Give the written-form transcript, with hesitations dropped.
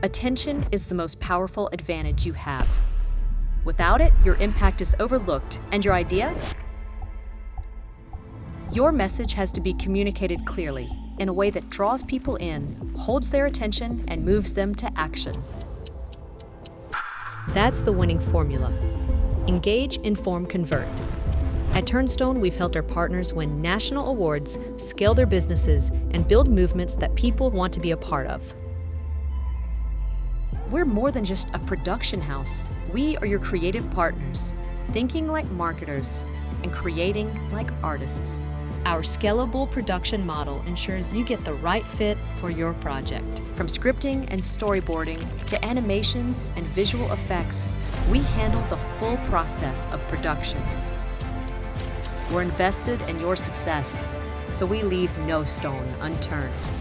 Attention is the most powerful advantage you have. Without it, your impact is overlooked, and your idea? Your message has to be communicated clearly, in a way that draws people in, holds their attention, and moves them to action. That's the winning formula. Engage, inform, convert. At Turnstone, we've helped our partners win national awards, scale their businesses, and build movements that people want to be a part of. We're more than just a production house. We are your creative partners, thinking like marketers and creating like artists. Our scalable production model ensures you get the right fit for your project. From scripting and storyboarding to animations and visual effects, we handle the full process of production. We're invested in your success, so we leave no stone unturned.